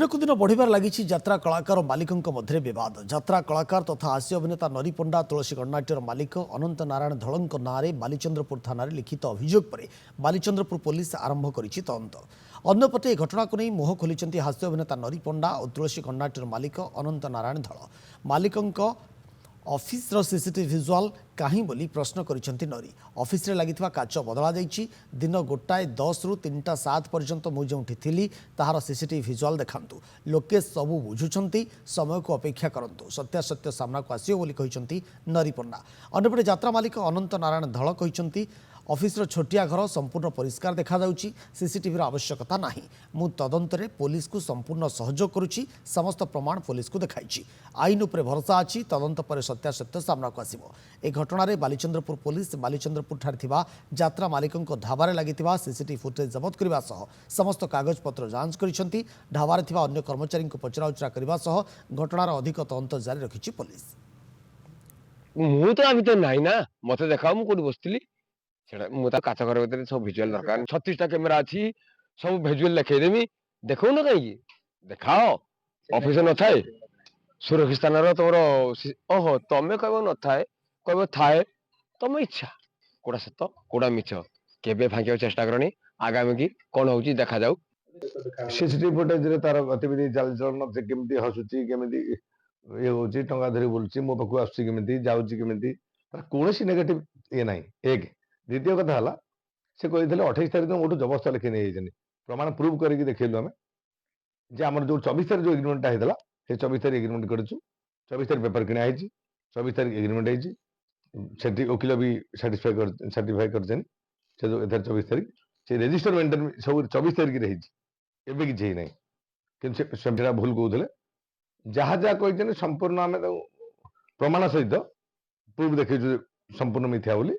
दिनकू दिन बढ़िबार लगी यात्रा कलाकार और मालिकों मध्य विवाद। यात्रा कलाकार तथा हास्य अभिनेता नरी पंडा तुलसी गणनाट्यर मालिक अनंत नारायण धड़ों नारे बालीचंद्रपुर थाना लिखित अभियोग पर बालीचंद्रपुर पुलिस आरंभ करिछि तदंत। अन्यपटे घटना को नहीं मुह खोली हास्य अभिनेता नरी पंडा और तुलसी गणनाट्यर मालिक अनंत नारायण धड़। मालिकों ऑफिस सीसीटीवी विजुआल कहीं बोली प्रश्न करिसेंती नरी। ऑफिस रे लागिथिबा काच बदला जाइछि। दिन 1:10 रु 3:07 पर्यंत मु जोंठी थिली ताहार सीसीटीवी विजुआल देखांतु। लोके सबु बुझुछंती, समय को अपेक्षा करंतु, सत्यासत्य सामना को आसियो बोली कहिसेंती नरी पन्ना। अन्यपटे यात्रा मालिक अनंत नारायण धड़ कहिसेंती ऑफिस छोटिया घर संपूर्ण परिष्कार देखा जाउछि। सीसीटीवी आवश्यकता नाही। मु तदंतरे पुलिस को संपूर्ण सहयोग करुछि। समस्त प्रमाण पुलिस को देखाइछि। आईन उपरे भरोसा अछि। तदंत पर सत्यासत्य सामना को आसिबो। ए घटना रे बालीचंद्रपुर पुलिस बालीचंद्रपुर ठार थिबा यात्रा मालिकों ढाबारे लागिथिबा सीसीटीवी फुटेज जबत करबा सह समस्त कागज पत्र जांच करिसेंती। ढाबारे थिबा अन्य कर्मचारी को पचराउचरा करबा सह घटनार अधिक तदंत जारी रखिछि पुलिस। मु तो अभी तो नाही ना, मते देखाओ मु कोठी बसथिली सेटा मु त काच घर भीतर सब विजुअल दरकार 36 टा कैमरा अछि, सब विजुअल देखाई देमी। देखौ ना कहीं देखाओ ऑफिस न थाए सुरक्षित स्थान रो तोर ओहो तमे कहबो न थाए कहबो थाए तम इच्छा कोडा सत कोडा मिछ केबे फांकियो चेष्टा करनी। आगामी की कोन होउची देखा जाऊ। सीसीटीवी फुटेज रे तार गतिविधि चालचलन से केमती हसुची केमती ये होची टंगा धरी बुलची मो पाखु आसुची केमती जाउची केमती कोनोसी नेगेटिव ये नाही। एक द्वितीय कथा हला से कहिथिले 28 तारिख मोटू जबरदस्त लिखि नै जेनी प्रमाण प्रूव करिक देखैलु हमें जे हमर जो 24 तारिख जो एग्रीमेंट हेतला से 24 तारिख एग्रीमेंट करछु। 24 तारिख पेपर किना आइची, 24 तारिख एग्रीमेंट आइची। सेठी वकील भी सर्टिफाई करछन से जो 24 तारिख से रजिस्टर मेंटेन सब 24 तारिख रे हिची एबे कि छै नै। किन से सेटा भूल कहउथले जहा जहा कहिछन संपूर्ण हमें प्रमाण सहित प्रूफ देखैछु संपूर्ण मिथ्या बोली